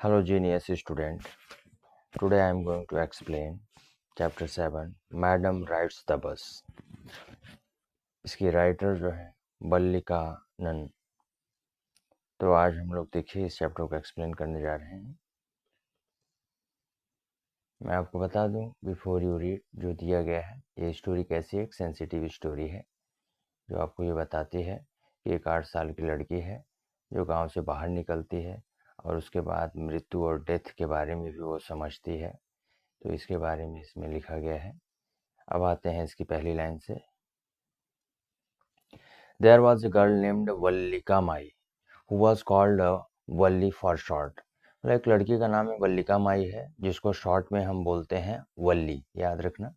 Hello genius student. Today I am going to explain chapter 7 Madam Rides the Bus. इसकी writer जो है बल्लिका none. तो आज हम लोग देखिए इस चैप्टर को एक्सप्लेन करने जा रहे हैं। मैं आपको बता दूं बिफोर यू रीड जो दिया गया है, ये स्टोरी कैसी है, एक सेंसिटिव स्टोरी है जो आपको ये बताती है कि एक 8 साल की लड़की है जो गांव से बाहर निकलती है और उसके बाद मृत्यु और डेथ के बारे में भी वो समझती है। तो इसके बारे में इसमें लिखा गया है। अब आते हैं इसकी पहली लाइन से। There was a girl named वल्लिका my who was called Valli for short। मतलब एक लड़की का नाम है वल्लिका माई है जिसको शॉर्ट में हम बोलते हैं वल्ली, याद रखना।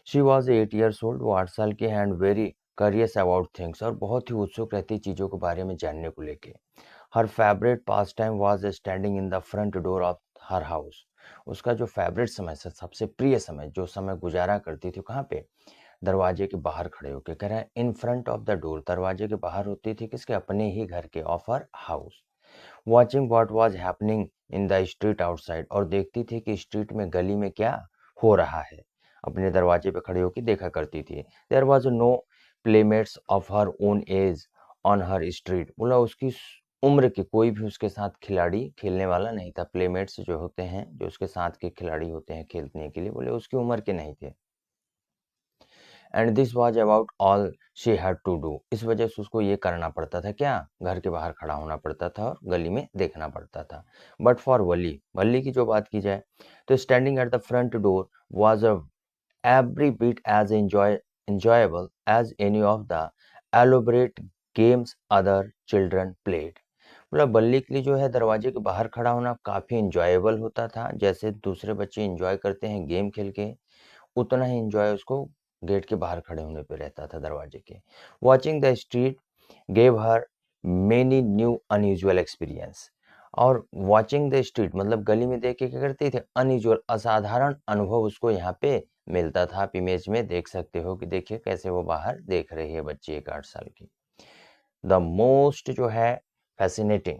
She was 8 years old, वो 8 साल की है and very curious about things, और बहुत ही उत्सुक रहती चीज़ों के बारे में जानने को लेके। Her favorite pastime was standing in the front door of her house। उसका जो फेवरेट समय से सबसे प्रिय समय जो समय गुजारा करती थी कहाँ पे, दरवाजे के बाहर खड़े होकर। कह रहा है इन फ्रंट ऑफ द डोर, दरवाजे के बाहर होती थी किसके, अपने ही घर के, of her house. Watching what was happening in the street outside, और देखती थी कि स्ट्रीट में, गली में क्या हो रहा है। अपने दरवाजे पे खड़े होकर देखा करती थी। There was no playmates of her own age on her street. बोला उसकी उम्र के कोई भी उसके साथ खिलाड़ी खेलने वाला नहीं था। प्लेमेट्स जो होते हैं, जो उसके साथ के खिलाड़ी होते हैं खेलने के लिए, बोले उसकी उम्र के नहीं थे। And this was about all she had to do. इस वजह से उसको ये करना पड़ता था, क्या, घर के बाहर खड़ा होना पड़ता था और गली में देखना पड़ता था। बट फॉर वली, वली की जो बात की जाए तो standing at the front door was a every bit as enjoyable as any of the elaborate games other children played। मतलब बल्ली के लिए जो है दरवाजे के बाहर खड़ा होना काफ़ी इंजॉयबल होता था, जैसे दूसरे बच्चे इंजॉय करते हैं गेम खेल के, उतना ही इंजॉय उसको गेट के बाहर खड़े होने पे रहता था, दरवाजे के। Watching the street gave her many new unusual experience. और वॉचिंग द स्ट्रीट मतलब गली में देख के क्या करते थे, अनयूजुअल असाधारण अनुभव उसको यहाँ पे मिलता था। आप इमेज में देख सकते हो कि देखिए कैसे वो बाहर देख रही है बच्ची, एक 8 साल की। द मोस्ट जो है fascinating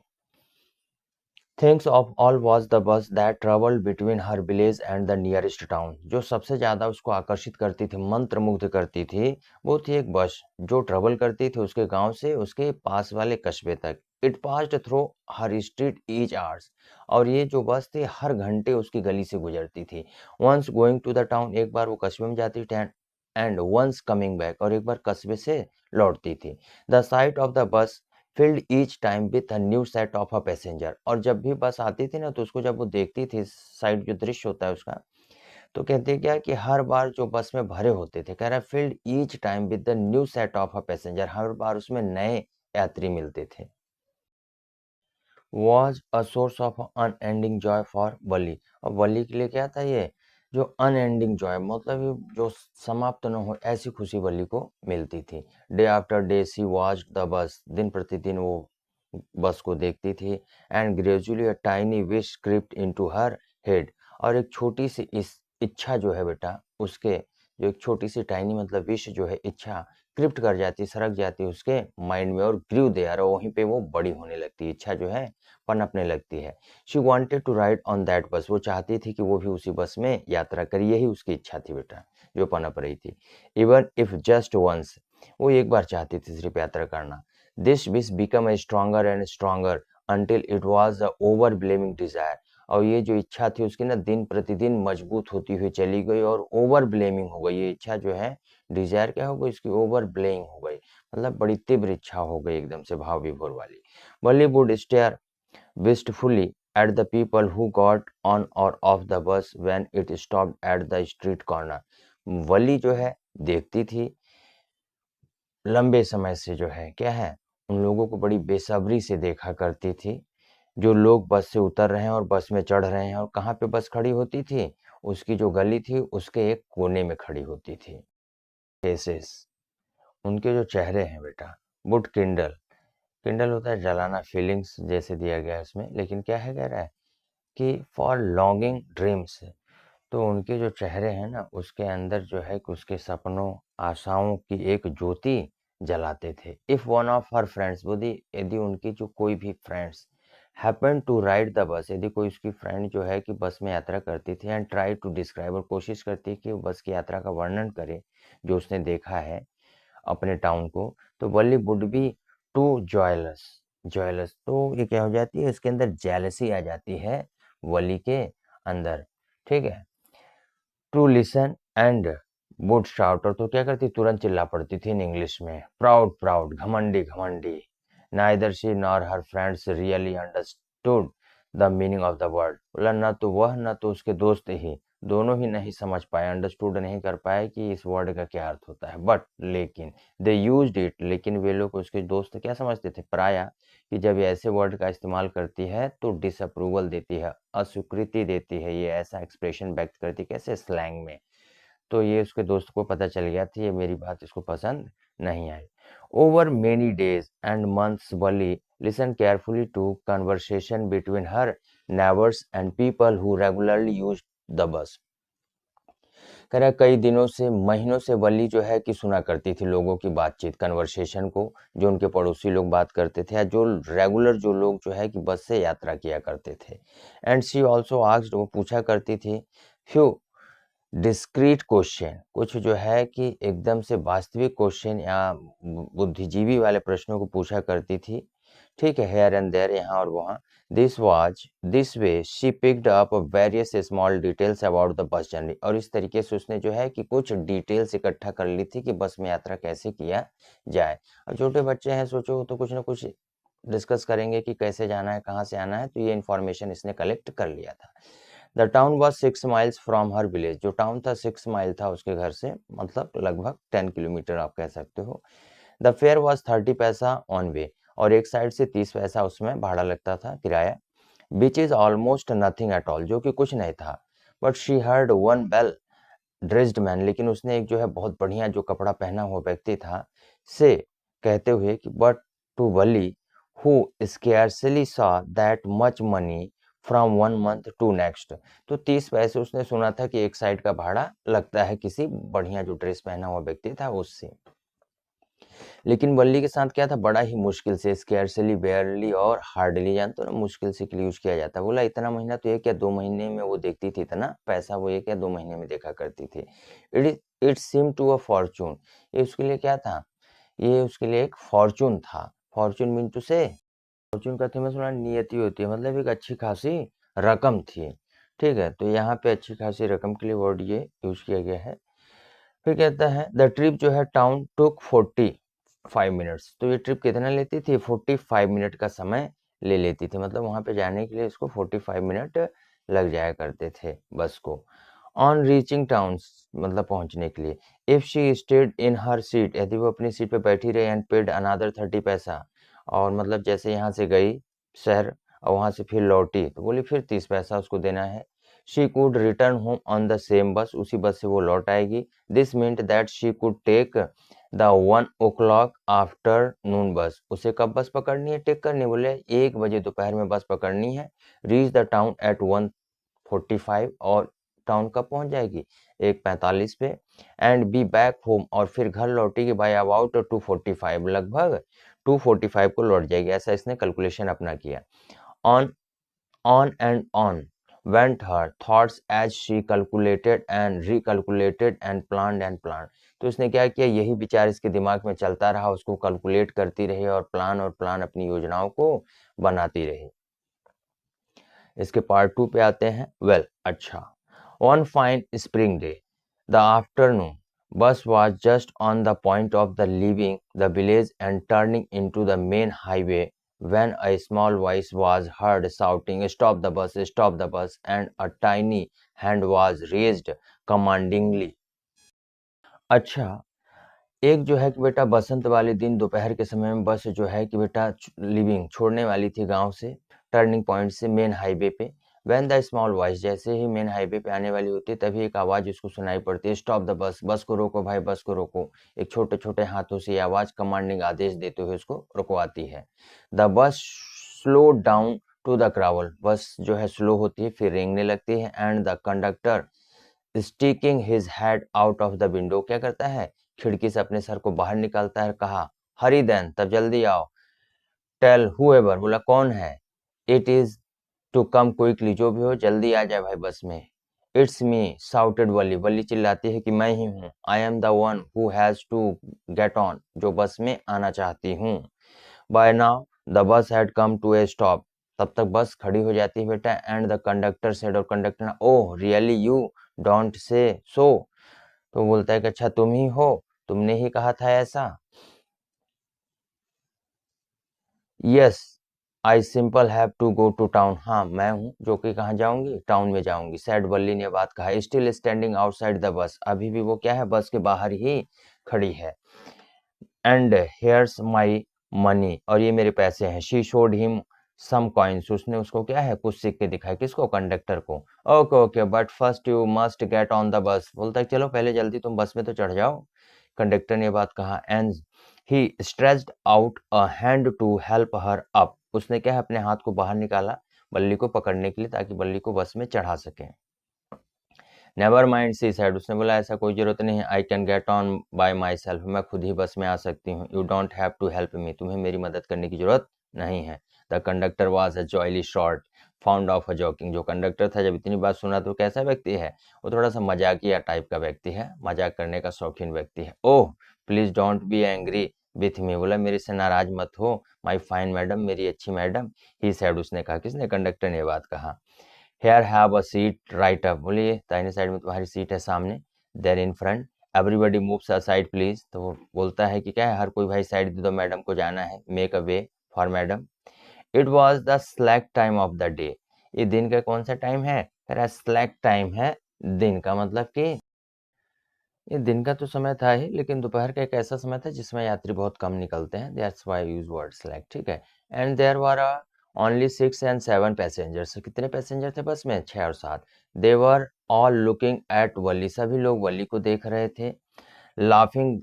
things of all was the bus that travelled between her village and the nearest town. जो सबसे ज़्यादा उसको आकर्षित करती थी, मंत्रमुग्ध करती थी, वो थी एक बस जो ट्रेवल करती थी उसके गांव से उसके पास वाले कस्बे तक। It passed through her street each hours, और ये जो बस थी हर घंटे उसकी गली से गुजरती थी। Once going to the town, एक बार वो कस्बे में जाती थी, एंड वंस कमिंग बैक, और एक बार कस्बे से लौटती थी। The site of the bus field each time with a new set of a passenger. और जब भी बस आती थी ना तो उसको जब वो देखती थी, साइड जो दृश्य होता है उसका, तो कहते हैं क्या कि हर बार जो बस में भरे होते थे, कह रहा है field each time with the new set of a passenger, हर बार उसमें नए यात्री मिलते थे। Was a source of unending joy for Valli. और वली के लिए क्या था ये, जो अनएंडिंग जॉय मतलब ये जो समाप्त न हो ऐसी खुशी वली को मिलती थी। Day after day she watch the bus, दिन प्रतिदिन वो बस को देखती थी। And gradually a tiny wish crept into her head, और एक छोटी सी इस इच्छा जो है बेटा उसके, जो एक छोटी सी टाइनी मतलब विश जो है, इच्छा क्रिप्ट कर जाती, सरक जाती है उसके माइंड में, और ग्रीव देयर, और वहीं पे वो बड़ी होने लगती है, इच्छा जो है पनपने लगती है। She wanted to ride on that bus, वो चाहती थी कि वो भी उसी बस में यात्रा करे, यही उसकी इच्छा थी बेटा जो पनप रही थी। इवन इफ जस्ट वंस, वो एक बार चाहती थी सिर्फ यात्रा करना। This wish become a stronger and stronger until it was the overwhelming desire. और ये जो इच्छा थी उसकी ना दिन प्रतिदिन मजबूत होती हुई चली गई और ओवर ब्लेमिंग हो गई। ये इच्छा जो है, डिजायर क्या हो गई इसकी, ओवर ब्लेइंग हो गई, मतलब बड़ी तीव्र इच्छा हो गई एकदम से भाव विभोर वाली। Valli would stare wistfully at the people who got on or off the bus when it stopped at the street corner। वली जो है देखती थी लंबे समय से, जो है क्या है, उन लोगों को बड़ी बेसब्री से देखा करती थी जो लोग बस से उतर रहे हैं और बस में चढ़ रहे हैं। और कहाँ पे बस खड़ी होती थी, उसकी जो गली थी उसके एक कोने में खड़ी होती थी। फेसेस, उनके जो चेहरे हैं बेटा, वुड किंडल, किंडल होता है जलाना, फीलिंग्स जैसे दिया गया है इसमें, लेकिन क्या है, कह रहा है कि फॉर लॉन्गिंग ड्रीम्स। तो उनके जो चेहरे हैं ना उसके अंदर जो है कि उसके सपनों, आशाओं की एक ज्योति जलाते थे। If one of her friends, बोली यदि उनकी जो कोई भी friends happen to ride the bus, यदि कोई उसकी फ्रेंड जो है कि बस में यात्रा करती थी, एंड ट्राई टू डिस्क्राइब, और कोशिश करती है कि वो बस की यात्रा का वर्णन करे जो उसने देखा है अपने टाउन को, तो वल्ली वुड बी टू जॉयलस। जॉयलस तो ये क्या हो जाती है, इसके अंदर जेलसी आ जाती है वली के अंदर, ठीक है। To listen and would shout, और तो क्या करती, तुरंत चिल्ला पड़ती थी इन इंग्लिश में, प्राउड प्राउड, घमंडी घमंडी। Neither she nor her friends really understood the meaning of the word, बोला न तो वह न तो उसके दोस्त ही, दोनों ही नहीं समझ पाए, अंडरस्टूड नहीं कर पाए कि इस वर्ड का क्या अर्थ होता है। बट लेकिन दे यूज्ड इट, लेकिन वे लोग उसके दोस्त क्या समझते थे, प्राय कि जब ये ऐसे वर्ड का इस्तेमाल करती है तो डिसअप्रूवल देती है, अस्वीकृति देती है, ये ऐसा एक्सप्रेशन व्यक्त करती है कैसे, स्लैंग में। तो ये उसके दोस्त को पता चल गया था, ये मेरी बात इसको पसंद नहीं आई। Over many days and months Valli listen carefully to conversation between her neighbours and people who regularly use the bus. कह रहा कई दिनों से, महीनों से वली जो है कि सुना करती थी लोगों की बातचीत, कन्वर्सेशन को, जो उनके पड़ोसी लोग बात करते थे, या जो रेगुलर जो लोग जो है कि बस से यात्रा किया करते थे। एंड शी ऑल्सो आस्क्ड, वो पूछा करती थी, फ्यू डिस्क्रीट क्वेश्चन, कुछ जो है कि एकदम से वास्तविक क्वेश्चन या बुद्धिजीवी वाले प्रश्नों को पूछा करती थी, ठीक है, हेयर एंड देयर, यहाँ और वहाँ। This way she picked up various small details about the bus journey, और इस तरीके से उसने जो है कि कुछ डिटेल्स इकट्ठा कर ली थी कि बस में यात्रा कैसे किया जाए। और छोटे बच्चे हैं, सोचो तो कुछ ना कुछ डिस्कस करेंगे कि कैसे जाना है, कहाँ से आना है, तो ये इन्फॉर्मेशन इसने कलेक्ट कर लिया था। The town was 6 miles from her village, जो टाउन था 6 माइल था उसके घर से, मतलब लगभग 10 किलोमीटर आप कह सकते हो। द फेयर वॉज 30 पैसा ऑन वे, और एक साइड से 30 पैसा उसमें भाड़ा लगता था, किराया। Which is almost nothing at all, जो कि कुछ नहीं था। But she heard one well dressed man, लेकिन उसने एक जो है बहुत बढ़िया जो कपड़ा पहना हुआ व्यक्ति था, से कहते हुए कि but to Valli who scarcely saw that much money from one month to next, तो 30 पैसे उसने सुना था कि एक साइड का भाड़ा लगता है किसी बढ़िया जो ड्रेस पहना हुआ व्यक्ति था उससे। लेकिन वल्ली के साथ क्या था, बड़ा ही मुश्किल से, स्केर्सली, बेयरली और हार्डली, जानते हो ना, मुश्किल से के लिए यूज किया जाता है। बोला इतना महीना तो 1 या 2 महीने में वो देखती थी, इतना पैसा वो 1 या 2 महीने में देखा करती थी। It seem to a fortune, ये उसके लिए क्या था, ये उसके लिए एक फॉर्चून था। फॉर्चून मीन टू से, फॉर्चून का में सुना नियति होती है, मतलब एक अच्छी खासी रकम थी, ठीक है। तो यहाँ पे अच्छी खासी रकम के लिए वर्ड ये यूज किया गया है। फिर कहता है द ट्रिप जो है टाउन टुक 45 मिनट्स, तो ये ट्रिप कितना लेती थी, 45 मिनट का समय ले लेती थी, मतलब वहां पे जाने के लिए इसको 45 मिनट लग जाया करते थे बस को। ऑन रीचिंग टाउन, मतलब पहुंचने के लिए। If she stayed in her seat, यदि वो अपनी सीट पे बैठी रही, एंड पेड अनदर 30 पैसा, और मतलब जैसे यहाँ से गई शहर और वहां से फिर लौटी, तो बोली फिर 30 पैसा उसको देना है। She could return home on the same bus, उसी बस से वो लौट आएगी। This meant that she could take the 1 o'clock afternoon bus, उसे कब बस पकड़नी है, टेक करनी, बोले 1 बजे दोपहर में बस पकड़नी है। रीच द टाउन एट 1:45, और टाउन कब पहुंच जाएगी, 1:45 पे। एंड बी बैक होम, और फिर घर लौटेगी बाय अबाउट 2:45, लगभग 2:45 को लौट जाएगी, ऐसा इसने कैलकुलेशन अपना किया। On on went her thoughts as she calculated and recalculated and planned. तो उसने क्या किया, यही विचार इसके दिमाग में चलता रहा, उसको कैलकुलेट करती रही और प्लान अपनी योजनाओं को बनाती रही। इसके पार्ट 2 पे आते हैं। वेल, अच्छा, one fine spring day, the afternoon बस was just on the point of the leaving the village and turning into the main highway when a small voice was heard shouting, stop the bus, and a tiny hand was raised commandingly. अच्छा, एक जो है कि बेटा बसंत वाले दिन दोपहर के समय में बस जो है कि बेटा लिविंग छोड़ने वाली थी गांव से, टर्निंग पॉइंट से मेन हाईवे पे। व्हेन द स्मॉल वॉइस, जैसे ही मेन हाईवे पे आने वाली होती है तभी एक आवाज उसको सुनाई पड़ती है, स्टॉप द बस, बस को रोको भाई, बस को रोको। एक छोटे छोटे हाथों से ये आवाज कमांडिंग आदेश देते हुए उसको रुकवाती है। The bus slow down to the crawl, bus जो है स्लो होती है फिर रेंगने लगती है। And the conductor sticking his head out of the window, क्या करता है, खिड़की से अपने सर को बाहर निकालता है, कहा हरी देन, तब जल्दी आओ। टेल हुएवर, बोला कौन है, it is to come quickly, जो भी हो जल्दी आ जाए भाई बस में। इट्स मी शाउटेड वली, वली चिल्लाती है कि मैं ही हूँ। I am the one who has to get on, जो बस में आना चाहती हूँ। By now the bus had come to a stop, तब तक बस खड़ी हो जाती है बेटा। एंड द कंडक्टर सेड, और conductor, oh really you don't say so, तो बोलता है कि अच्छा तुम ही हो, तुमने ही कहा था ऐसा। Yes I simple have to go to town, हाँ मैं हूँ जो कि कहाँ जाऊंगी, टाउन में जाऊंगी। सैड वल्ली ने बात कहा। Still standing outside the bus, अभी भी वो क्या है, बस के बाहर ही खड़ी है। एंड हेयर्स माई मनी, और ये मेरे पैसे हैं। She showed him some coins, उसने उसको क्या है कुछ सिक्के दिखाए, किसको, कंडक्टर को। Okay okay but first you must get on the bus, बोलता है चलो पहले जल्दी तुम बस में तो चढ़ जाओ। कंडक्टर ने बात कहा। And he stretched out a hand to help her up, उसने क्या है अपने हाथ को बाहर निकाला बल्ली को पकड़ने के लिए, ताकि बल्ली को बस में चढ़ा सके। नेवर माइंड सी सैड, उसने बोला ऐसा कोई जरूरत नहीं है। I can get on by myself, मैं खुद ही बस में आ सकती हूँ। You don't have to help me, तुम्हें मेरी मदद करने की जरूरत नहीं है। The conductor was a jolly sort fond of a joking, जो कंडक्टर था जब इतनी बात सुना तो कैसा व्यक्ति है, वो थोड़ा सा मजाकिया टाइप का व्यक्ति है, मजाक करने का शौकीन व्यक्ति है। Oh please don't be angry with me, बोला मेरे से नाराज मत हो, माई फाइन मैडम, मेरी अच्छी मैडम। ही सैड, उसने कहा, किसने, कंडक्टर ने बात कहा। Here have a seat right up, बोलिए दाहिने साइड में तुम्हारी सीट है सामने। There in front everybody moves aside please, तो वो बोलता है कि क्या है, हर कोई भाई साइड दे दो, मैडम को जाना है। Make a way for madam. It was the slack time of the day, ये दिन का कौन सा टाइम है, कह रहा स्लैक टाइम है, दिन का मतलब कि ये दिन का तो समय था ही, लेकिन दोपहर का एक ऐसा समय था जिसमें यात्री बहुत कम निकलते हैं, that's why use word slack, ठीक है। And there were only 6 and 7 passengers, कितने पैसेंजर थे बस में, 6 और 7। They were all looking at Valli, सभी लोग वली को देख रहे थे। लाफिंग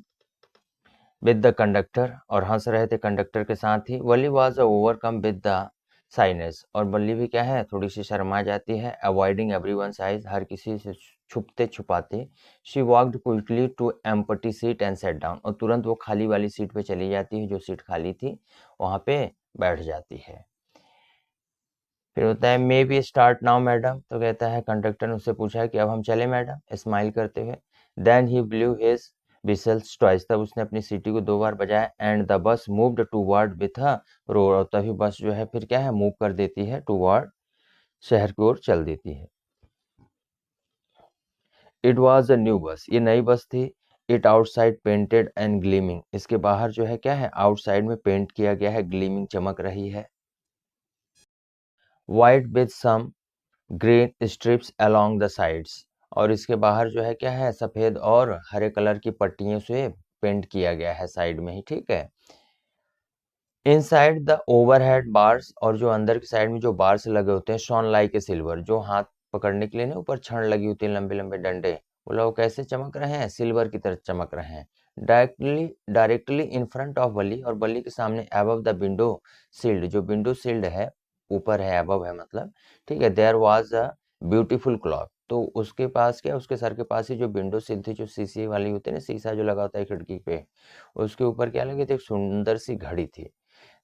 विद द कंडक्टर, और हंस रहे थे कंडक्टर के साथ ही। वली वॉज ओवरकम विद द साइनेस, और बल्ली भी क्या है थोड़ी सी शर्मा जाती है। अवॉइडिंग एवरीवन्स आइज, हर किसी से छुपते छुपाते। She walked quickly to empty seat and sat down, और तुरंत वो खाली वाली सीट पे चली जाती है, जो सीट खाली थी वहां पे बैठ जाती है। फिर होता है may be start now madam, तो कहता है, कंडक्टर ने उससे पूछा है कि अब हम चले मैडम, स्माइल करते हुए। Then he blew his whistles twice, तब उसने अपनी सीटी को 2 बार बजाया। And the bus moved toward with a road, और तभी बस जो है फिर क्या है मूव कर देती है टूवर्ड, शहर की ओर चल देती है। It was a new bus, ये नई बस थी। It outside painted and gleaming, इसके बाहर जो है क्या है आउटसाइड में पेंट किया गया है, ग्लीमिंग चमक रही है। White with some green stripes along the sides, और इसके बाहर जो है क्या है सफेद और हरे कलर की पट्टियों से पेंट किया गया है साइड में ही, ठीक है। इनसाइड द ओवरहेड बार्स, और जो अंदर की साइड में जो बार्स लगे होते हैं, शॉन लाइक ए सिल्वर, जो हाथ पकड़ने के लिए ना ऊपर छड़ लगी होती है, लंबे लंबे डंडे, बोला वो कैसे चमक रहे हैं, सिल्वर की तरह चमक रहे हैं। डायरेक्टली इन फ्रंट ऑफ बली, और बली के सामने अबव द विंडो सील्ड, जो विंडो सील्ड है ऊपर है, अबव है मतलब, ठीक है। There was a beautiful clock, तो उसके पास क्या, उसके सर के पास ही जो विंडो सील थी, जो शीशे वाली होती है ना, शीशा जो लगा होता है खिड़की पे, उसके ऊपर क्या लगी थी, एक सुंदर सी घड़ी थी।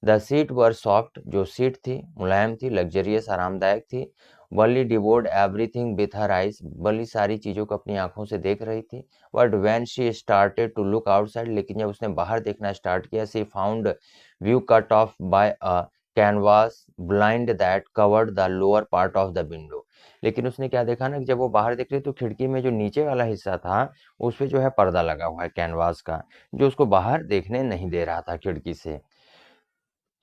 द सीट वर सॉफ्ट, जो सीट थी मुलायम थी, लग्जरियस आरामदायक थी। Valli devoured everything with her eyes, Valli सारी चीजों को अपनी आंखों से देख रही थी। But when she started to look outside, लेकिन जब उसने बाहर देखना स्टार्ट किया, she found view cut off by a canvas blind that covered the lower part of the window, लेकिन उसने क्या देखा ना कि जब वो बाहर देख रही तो खिड़की में जो नीचे वाला हिस्सा था उस पे जो है पर्दा लगा हुआ है कैनवास का, जो उसको बाहर देखने नहीं दे रहा था खिड़की से।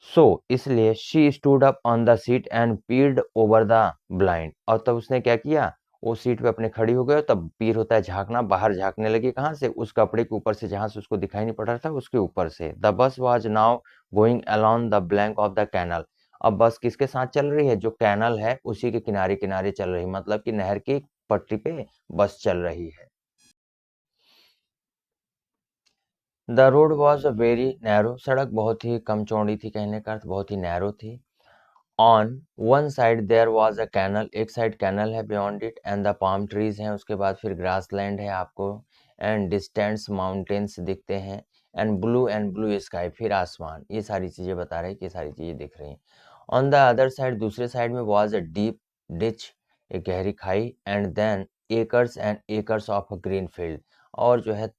सो इसलिए she stood up on the seat and peered over the blind, और तब उसने क्या किया, वो सीट पे अपने खड़ी हो गई, तब पीर होता है झांकना, बाहर झांकने लगी, कहाँ से, उस कपड़े के ऊपर से जहां से उसको दिखाई नहीं पड़ रहा था उसके ऊपर से। The bus was now going along the blank of the canal, अब बस किसके साथ चल रही है, जो कैनल है उसी के किनारे किनारे चल रही, मतलब कि नहर की पटरी पे बस चल रही है। The road was very narrow, सड़क बहुत ही कम चौड़ी थी, कहने का अर्थ बहुत ही नैरो थी। On one side there was a canal, एक साइड कैनल है, beyond it and the palm trees हैं, उसके बाद फिर ग्रास लैंड है आपको, एंड डिस्टेंस माउंटेन्स दिखते हैं, एंड ब्लू स्काई, फिर आसमान, ये सारी चीजें बता रहे हैं कि ये सारी चीजें दिख रही हैं। ऑन द अदर साइड, दूसरे साइड में वॉज अ डीप डिच, एक गहरी खाई, and then acres and acres of a green field, और जो है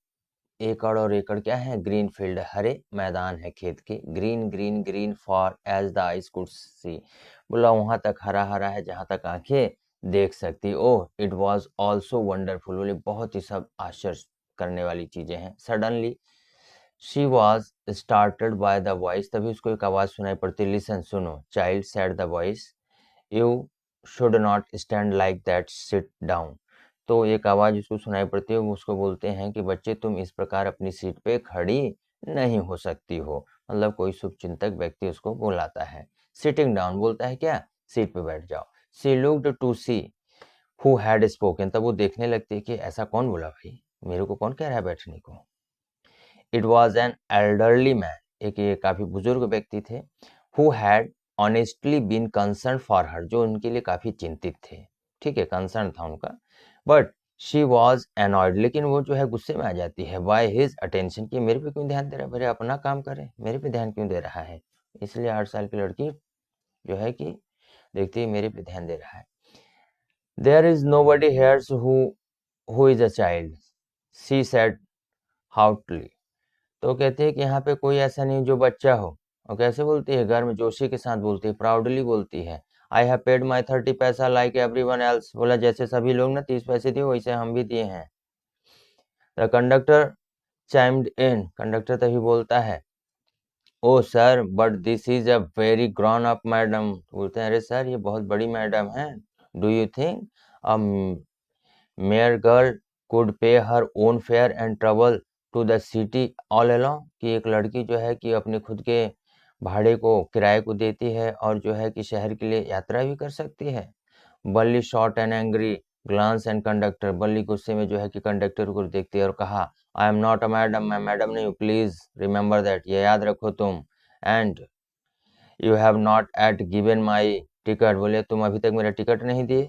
एकड़ और एकड़ क्या है, ग्रीन फील्ड, हरे मैदान है खेत के, green green green for as the eyes could see, बोला वहां तक हरा हरा है जहां तक आंखें देख सकती। Oh it was also wonderful, बोले बहुत ही सब आश्चर्य करने वाली चीजें हैं। Suddenly she was started by the voice, तभी उसको एक आवाज सुनाई पड़ती, लिसन सुनो, child said the voice, you should not stand like that, sit down. तो एक आवाज उसको सुनाई पड़ती है, वो उसको बोलते हैं कि बच्चे तुम इस प्रकार अपनी सीट पे खड़ी नहीं हो सकती हो, मतलब कोई शुभचिंतक व्यक्ति उसको बुलाता है। सिटिंग डाउन बोलता है क्या, सीट पे बैठ जाओ। She looked to see who had spoken, तब वो देखने लगती है कि ऐसा कौन बोला भाई, मेरे को कौन कह रहा है बैठने को। It was an elderly man, एक ये काफी बुजुर्ग व्यक्ति थे, who had honestly been concern for her, जो उनके लिए काफी चिंतित थे, ठीक है, कंसर्न था उनका। बट शी वॉज एनॉयड, लेकिन वो जो है गुस्से में आ जाती है, बाय हिज अटेंशन, कि मेरे पे क्यों ध्यान दे रहा है, मेरे अपना काम करे, मेरे पे ध्यान क्यों दे रहा है। इसलिए 8 साल की लड़की जो है कि देखती है मेरे पे ध्यान दे रहा है। There is nobody here's who is a child, she said haughtily, तो कहते हैं कि यहाँ पे कोई ऐसा नहीं जो बच्चा हो। और कैसे बोलती है, गर्म जोशी के साथ बोलती है, प्राउडली बोलती है। आई हैव पेड माई 30 पैसा लाइक एवरीवन एल्स, बोला जैसे सभी लोग ना 30 पैसे दिए वैसे हम भी दिए हैं। The conductor chimed in, conductor तभी बोलता है, oh sir but this is a very grown up madam, बोलते हैं अरे सर ये बहुत बड़ी मैडम है। Do you think a mere girl could pay her own fare and travel to the city all along, कि एक लड़की जो है कि अपने खुद के भाड़े को किराए को देती है और जो है कि शहर के लिए यात्रा भी कर सकती है। Balli shot and angry glance and conductor, Balli गुस्से में जो है कि कंडक्टर को देखती है और कहा, आई एम नॉट अ मैडम, मैं मैडम नहीं हूँ, प्लीज रिमेंबर दैट, ये याद रखो तुम। And you have not at given my ticket, बोले तुम अभी तक मेरा टिकट नहीं दिए।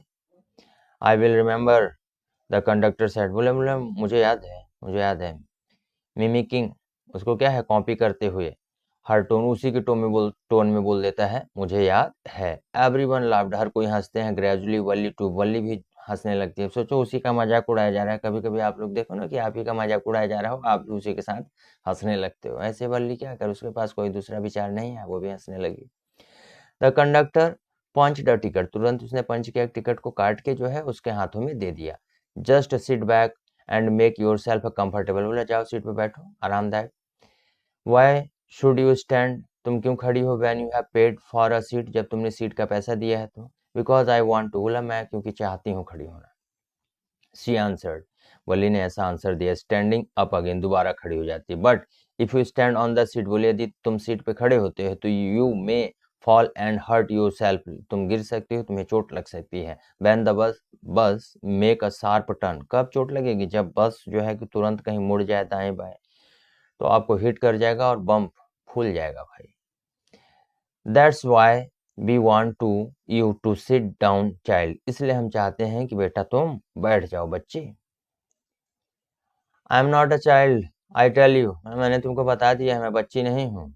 I will remember the conductor said, बोले बोले मुझे याद है, मुझे याद है। मिमिकिंग, उसको क्या है, कॉपी करते हुए, हर टोन उसी के टोन में बोल देता है, मुझे याद है। एवरीवन लाफ्ड, हर कोई हंसते हैं। ग्रेजुअली वल्ली टू, वल्ली भी हंसने लगती है। सोचो उसी का मजाक उड़ाया जा रहा है, कभी कभी आप लोग देखो ना कि आप ही का मजाक उड़ाया जा रहा हो, आप भी उसी के साथ हंसने लगते हो। ऐसे वल्ली क्या कर, उसके पास कोई दूसरा विचार नहीं है, वो भी हंसने लगी। The conductor punch the ticket, तुरंत उसने पंच किया, टिकट को काट के जो है उसके हाथों में दे दिया। Just sit back and make your self comfortable, बोला जाओ सीट पे बैठो आरामदायक। वाई शुड यू स्टैंड, तुम क्यों खड़ी हो, when you have paid for a seat, जब तुमने सीट का पैसा दिया है तो। बिकॉज आई वॉन्ट टू, बोला मैं क्योंकि चाहती हूँ खड़ी होना। शी आंसर्ड, वली ने ऐसा आंसर दिया, स्टैंडिंग अप अगेन, दोबारा खड़ी हो जाती है। But if you stand on the seat, बोले यदि तुम सीट पे खड़े होते हो तो you may fall and hurt yourself, तुम गिर सकते हो, तुम्हें चोट लग सकती है। When the bus make a sharp turn, कब चोट लगेगी, जब बस जो है कि तुरंत कहीं मुड़ जाए दाएं बाएं, तो आपको हिट कर जाएगा और बम्प फूल जाएगा भाई। That's why we want to you to sit down child, इसलिए हम चाहते हैं कि बेटा तुम बैठ जाओ बच्चे। I am not a child, I tell you, मैंने तुमको बता दिया है मैं बच्ची नहीं हूँ।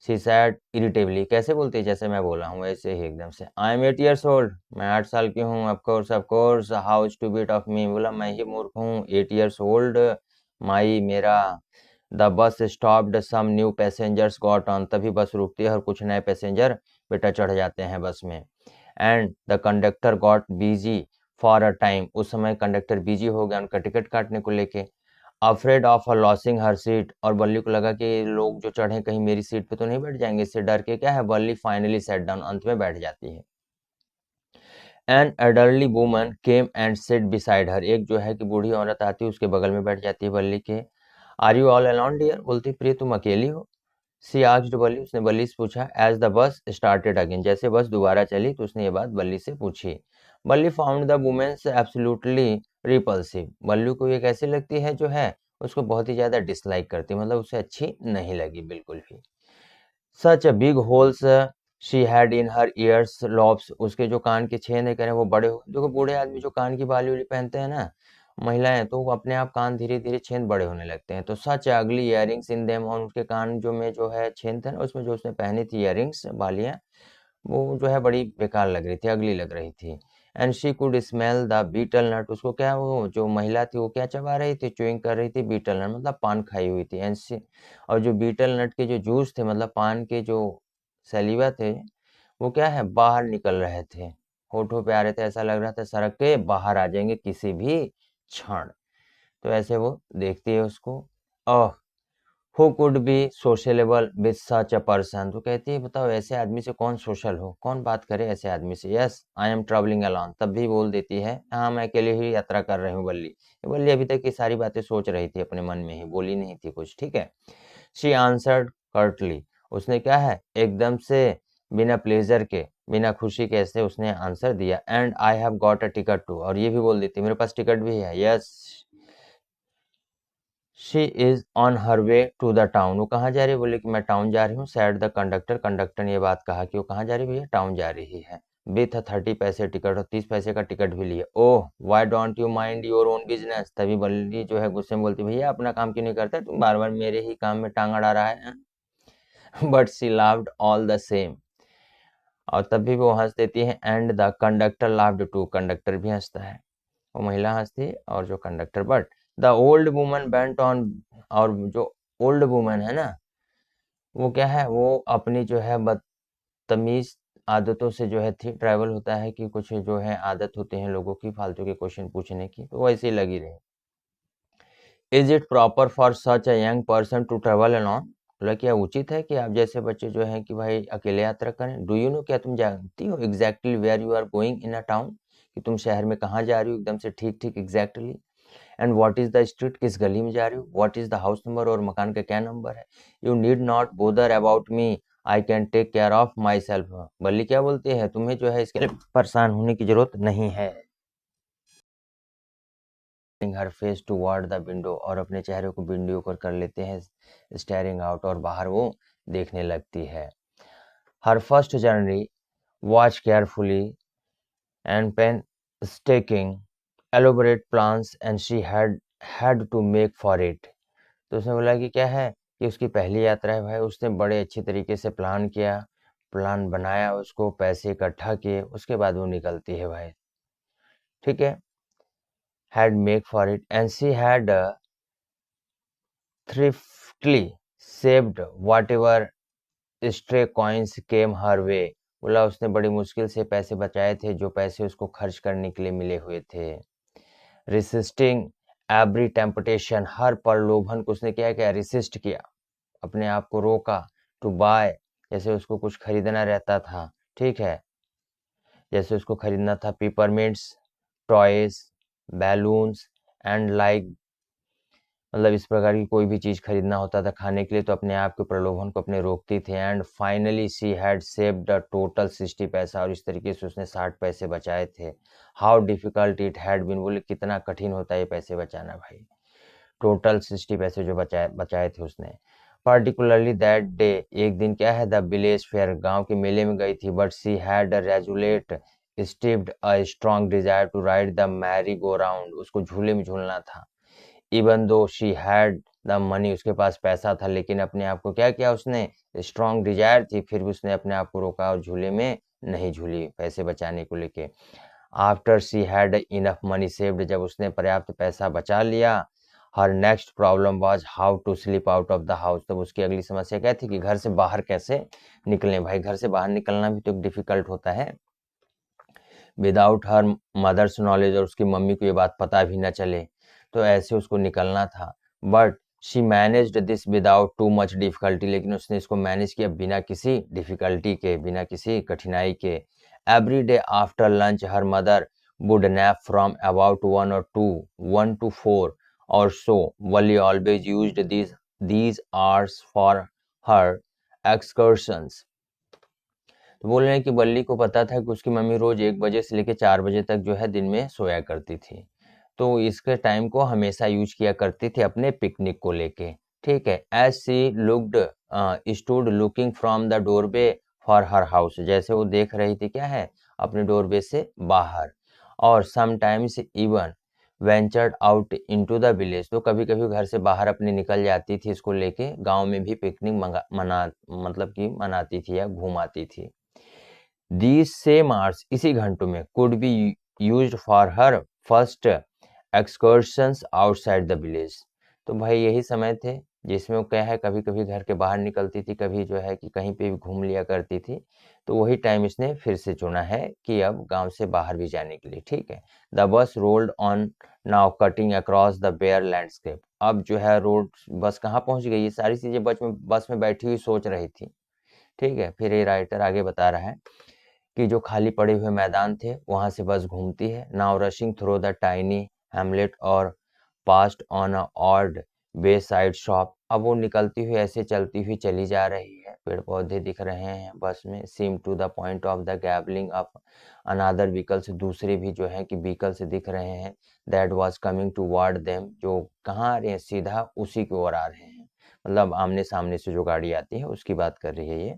सी सैड इरिटेबली, कैसे बोलती है जैसे मैं बोला हूँ वैसे ही एकदम से। आई एम 8 years old, मैं 8 साल की हूँ। Of course how stupid of me, बोला मैं ही मूर्ख हूँ। 8 years old, माई मेरा। The bus stopped, some new passengers got on, तभी बस रुकती है और कुछ नए पैसेंजर बेटा चढ़ जाते हैं बस में। And the conductor got busy for a time, उस समय कंडक्टर बिजी हो गया उनका टिकट काटने को लेके। Afraid of losing her seat, और बल्ली को लगा कि ये लोग जो चढ़े कहीं मेरी सीट पे तो नहीं बैठ जाएंगे, इससे डर के क्या है बल्ली फाइनली सेट डाउन, अंत में बैठ जाती है। An elderly woman came and sit beside her, एक जो है कि बूढ़ी औरत आती है उसके बगल में बैठ जाती है बल्ली के। Are you all alone dear, बोलती प्रिय तुम अकेली हो। सी आस्क्ड बल्ली, उसने बल्ली से पूछा। As the bus started again, जैसे बस दोबारा चली तो उसने ये बात बल्ली से पूछी। Balli found the women's absolutely repulsive, Ballu को ये कैसी लगती है जो है उसको बहुत ही ज्यादा डिसलाइक करती है, मतलब उसे अच्छी नहीं लगी बिल्कुल भी। Such a big holes she had in her ears lobes, उसके जो कान के छेद है कह रहे हैं वो बड़े हो, देखो बूढ़े आदमी जो कान की बाली वाली पहनते हैं ना महिलाएं, तो वो अपने आप कान धीरे धीरे छेद बड़े होने लगते हैं। तो सच अगली इयरिंग्स इन देम, और उसके कान जो में जो है छेद थे ना उसमें जो उसने पहनी थी इयरिंग्स बालियां, वो जो है बड़ी बेकार लग रही थी, अगली लग रही थी। And she could smell the betel nut, उसको क्या, वो जो महिला थी वो क्या चबा रही थी, च्युइंग कर रही थी बीटल नट, मतलब पान खाई हुई थी। एंड शी, और जो बीटल नट के जो जूस थे, मतलब पान के जो सलीवा थे, वो क्या है, बाहर निकल रहे थे, होठों पे आ रहे थे, ऐसा लग रहा था सड़क के बाहर आ जाएंगे किसी भी क्षण। तो ऐसे वो देखती है उसको। Oh, who could be sociable with such a person, तो कहती है बताओ ऐसे आदमी से कौन सोशल हो, कौन बात करे ऐसे आदमी से। Yes I am travelling alone, तब भी बोल देती है हाँ मैं अकेले ही यात्रा कर रही हूँ बल्ली। बल्ली अभी तक ये सारी बातें सोच रही थी अपने मन में ही, बोली नहीं थी कुछ, ठीक है। शी आंसर्ड कर्टली, उसने क्या है एकदम से, बिना प्लेजर के, बिना खुशी के ऐसे उसने आंसर दिया। And I have got a ticket too, और ये भी बोल देती मेरे पास टिकट भी है। Yes she is on her way to the town, वो कहाँ जा रही है, बोले कि मैं टाउन जा रही हूँ। सैड द कंडक्टर, कंडक्टर ने ये बात कहा कि वो कहाँ जा रही है भैया, टाउन जा रही है। विथ 30 पैसे टिकट, और 30 पैसे का टिकट भी लिया। Oh why don't you mind your own business, तभी बल्ली जो है गुस्से में बोलती भैया अपना काम क्यों नहीं करते, तुम बार बार मेरे ही काम में टांग अड़ा रहा है। But she laughed all the same, और तब भी वो हंस देती है। And the conductor laughed too, conductor भी हंसता है, वो महिला हंसती है और जो conductor. But the old woman went on, और जो ओल्ड वुमन है ना, वो क्या है, वो अपनी जो है बदतमीज आदतों से जो है थी, ट्रैवल होता है कि कुछ जो है आदत होती है लोगों की फालतू के क्वेश्चन पूछने की, तो वैसे ही लगी रही। Is it proper for such a young person to travel alone, बोला क्या उचित है कि आप जैसे बच्चे जो हैं कि भाई अकेले यात्रा करें। डू यू नो, क्या तुम जानती हो exactly where you are going in a town, कि तुम शहर में कहाँ जा रही हो, एकदम से ठीक ठीक exactly. And what is the street, किस गली में जा रही हो, what is the house number, और मकान का क्या नंबर है। You need not bother about me, I can take care of myself, Balli क्या बोलती है, तुम्हें जो है इसके लिए परेशान होने की जरूरत नहीं है। हर फेस टुवर्ड द विंडो, और अपने चेहरे को विंडो पर कर लेते हैं, स्टेयरिंग आउट, और बाहर वो देखने लगती है। Her first journey watch carefully and painstaking elaborate plans and she had to make for it, तो उसने बोला कि क्या है कि उसकी पहली यात्रा है भाई, उसने बड़े अच्छे तरीके से प्लान किया, प्लान बनाया, उसको पैसे इकट्ठा किए, उसके बाद वो निकलती है भाई, ठीक है। Had make for it and she had thriftily saved whatever stray coins came her way, बोला उसने बड़ी मुश्किल से पैसे बचाए थे, जो पैसे उसको खर्च करने के लिए मिले हुए थे। resisting every temptation, हर प्रलोभन को उसने क्या किया, रेसिस्ट किया, अपने आप को रोका। टू बाय, जैसे उसको कुछ खरीदना रहता था, ठीक है, जैसे उसको खरीदना था पेपरमिंट्स, टॉयज, बैलून्स एंड लाइक, मतलब इस प्रकार की कोई भी चीज खरीदना होता था खाने के लिए, तो अपने आप के प्रलोभन को अपने रोकती थी। And finally she had saved a total 60 पैसा, और इस तरीके से उसने 60 पैसे बचाए थे। How difficult it had been, बोले कितना कठिन होता है ये पैसे बचाना भाई। टोटल 60 पैसे जो बचाए बचाए थे उसने। पर्टिकुलरली दैट डे, एक दिन क्या है, द विलेज फेयर, गांव के मेले में गई थी। But she had resolute strived a strong desire to ride the merry go round, उसको झूले में झूलना था। Even though she had the money, उसके पास पैसा था, लेकिन अपने आप को क्या किया उसने, स्ट्रॉन्ग डिजायर थी, फिर भी उसने अपने आप को रोका और झूले में नहीं झूली पैसे बचाने को लेके। After she had enough money saved, जब उसने पर्याप्त पैसा बचा लिया, her next problem was how to slip out of the house, तब उसकी अगली समस्या क्या थी कि घर से बाहर कैसे निकले। भाई घर से बाहर निकलना भी तो डिफिकल्ट होता है, विदाउट हर मदर्स नॉलेज, और उसकी मम्मी को ये बात पता भी न चले, तो ऐसे उसको निकलना था। But she managed this without too much difficulty, लेकिन उसने इसको मैनेज किया बिना किसी डिफिकल्टी के, बिना किसी कठिनाई के। Every day after lunch her mother would nap from about 1 to 4 or so. Wally always used these hours for her excursions. तो बोल रहे हैं कि बल्ली को पता था कि उसकी मम्मी रोज 1 बजे से लेकर 4 बजे तक जो है दिन में सोया करती थी, तो इसके टाइम को हमेशा यूज किया करती थी अपने पिकनिक को लेके, ठीक है। As she looked stood looking from the doorway for her house, जैसे वो देख रही थी क्या है अपने डोरवे से बाहर, और sometimes even ventured out into the village, तो कभी कभी घर से बाहर अपने निकल जाती थी, इसको लेके गांव में भी पिकनिक मना मतलब कि मनाती थी या घूमाती थी। दीज सेम आवर्स, इसी घंटों में, could be used for her first excursions outside the village. तो भाई यही समय थे जिसमें वो क्या है, कभी कभी घर के बाहर निकलती थी, कभी जो है कि कहीं पे भी घूम लिया करती थी। तो वही टाइम इसने फिर से चुना है कि अब गांव से बाहर भी जाने के लिए। ठीक है। The bus rolled on now cutting across the bare landscape. अब जो है रोड, बस कहाँ पहुंच गई, ये सारी चीजें बस में बैठी हुई सोच रही थी। ठीक है। फिर ये राइटर आगे बता रहा है कि जो खाली पड़े हुए मैदान थे वहां से बस घूमती है। Now rushing through the tiny hamlet और past on a odd wayside shop. अब वो निकलती हुई ऐसे चलती हुई चली जा रही है, पेड़ पौधे दिख रहे हैं बस में। Seem to the point of the gabbling of another vehicle, से दूसरे भी जो है कि व्हीकल से दिख रहे हैं। That was coming toward them, जो कहाँ आ रहे हैं, सीधा उसी की ओर आ रहे हैं। मतलब आमने सामने से जो गाड़ी आती है उसकी बात कर रही है ये।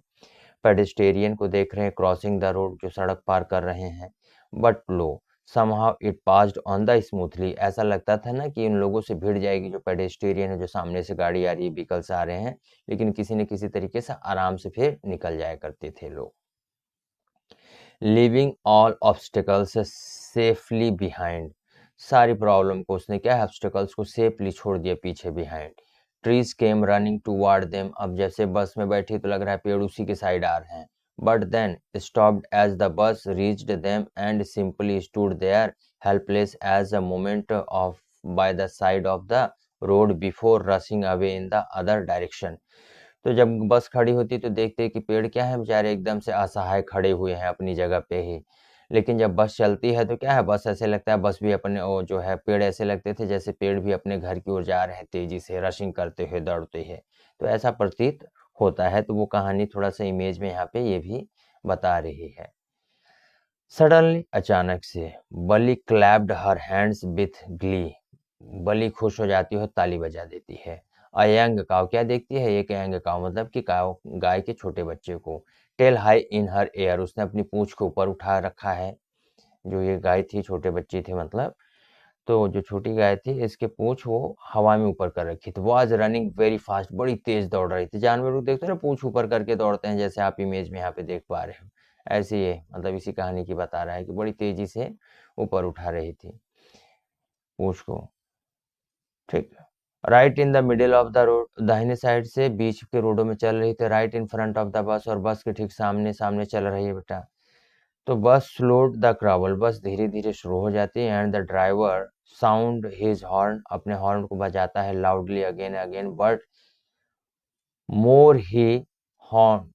पेडेस्टेरियन को देख रहे हैं क्रॉसिंग द रोड, जो सड़क पार कर रहे हैं। But low somehow it passed on the smoothly, ऐसा लगता था ना कि इन लोगों से भिड़ जाएगी, जो पेडेस्टेरियन है, जो सामने से गाड़ी आ रही है, व्हीकल्स आ रहे हैं, लेकिन किसी न किसी तरीके से आराम से फिर निकल जाया करते थे लोग। Living all obstacles safely behind, सारी प्रॉब्लम को उसने क्या है, ऑब्स्टिकल्स को सेफली छोड़ दिया पीछे behind. Trees came running toward them, अब जैसे बस में बैठी तो लग रहा है पेड़ उसी के साइड आ रहे हैं। But then stopped as the bus reached them and simply stood there helpless as a moment of by the side of the road before rushing away in the other direction. तो जब बस खड़ी होती तो देखते हैं कि पेड़ क्या है, बेचारे एकदम से असहाय खड़े हुए हैं अपनी जगह पे ही। लेकिन जब बस चलती है तो क्या है, बस ऐसे लगता है, बस भी अपने वो जो है, पेड़ ऐसे लगते थे जैसे पेड़ भी अपने घर की ओर जा रहे हैं तेजी से, रशिंग करते हुए, दौड़ते हुए। तो ऐसा प्रतीत होता है। तो वो कहानी थोड़ा सा इमेज में यहाँ पे ये भी बता रही है। सडनली, अचानक से, Bali clapped her hands with glee, Bali खुश हो जाती है और ताली बजा देती है। अ यंग काउ, क्या देखती है एक यंग काउ, मतलब कि काउ, गाय के छोटे बच्चे को। Tail high in her air, उसने अपनी पूंछ को ऊपर उठा रखा है। जो ये गाय थी, छोटे बच्चे थे मतलब, तो जो छोटी गाय थी इसके पूंछ वो हवा में ऊपर कर रखी थी। वाज रनिंग वेरी फास्ट, बड़ी तेज दौड़ रही थी। जानवर लोग देखते हैं ना पूंछ ऊपर करके दौड़ते हैं, जैसे आप इमेज में यहाँ पे देख पा रहे हो। ऐसे ही मतलब इसी कहानी की बता रहा है कि बड़ी तेजी से ऊपर उठा रही थी पूंछ को। ठीक है। Right in the middle of the road, दाहिने साइड से बीच के रोडों में चल रही थी। Right in front of the bus, और बस के ठीक सामने सामने चल रही है बेटा। तो बस स्लोड द क्रावल, बस धीरे धीरे शुरू हो जाती है। And the driver sound his horn, अपने हॉर्न को बजाता है loudly again again. But more he horn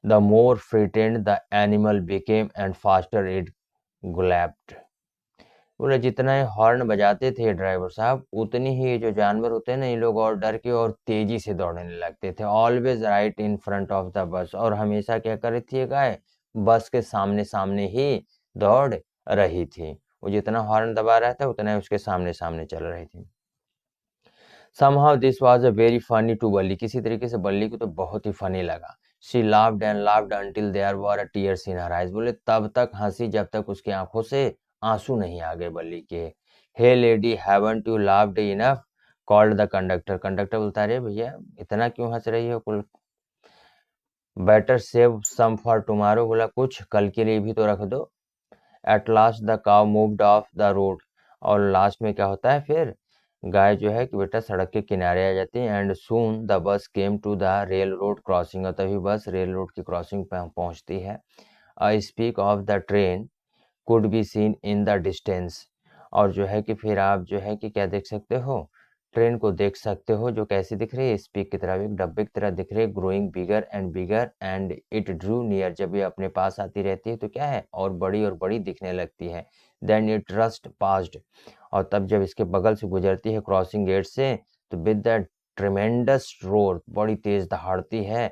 the more frightened the animal became and faster it galloped. बोले जितना ही हॉर्न बजाते थे ड्राइवर साहब, उतनी ही ये जो जानवर होते हैं ना, ये लोग और डर के और तेजी से दौड़ने लगते थे। Always right in front of the bus, और हमेशा क्या कर रही थी ये गाय, बस के सामने सामने ही दौड़ रही थी। वो जितना हॉर्न दबा रहा था उतना ही उसके सामने सामने चल रही थी। somehow this was a very funny to बल्ली, किसी तरीके से बल्ली को तो बहुत ही फनी लगा। she laughed and laughed until there were tears in her eyes, बोले तब तक हंसी जब तक उसकी आंखों से आंसू नहीं आ गए बल्ली के। hey lady haven't you laughed enough, called the conductor, conductor बोलता है भैया इतना क्यों हंस रही हो, cool better save some for tomorrow, बोला कुछ कल के लिए भी तो रख दो। At last the cow moved off the road, और लास्ट में क्या होता है फिर, गाय जो है कि बेटा सड़क के किनारे आ जाती है। And soon the bus came to the railroad crossing, और तभी बस रेल रोड की क्रॉसिंग पर पहुंचती है। I speak of the train could be seen in the distance, और जो है कि फिर आप जो है कि क्या देख सकते हो, ट्रेन को देख सकते हो, जो कैसी दिख रही है, स्पीक की तरह, एक डब्बे की तरह दिख रही है। Growing bigger and bigger and it Drew near, जब ये अपने पास आती रहती है तो क्या है, और बड़ी दिखने लगती है। देन इट रस्ट पास्ड, और तब जब इसके बगल से गुजरती है क्रॉसिंग गेट से, तो विद द ट्रेमेंडस रोर, बड़ी तेज दहाड़ती है।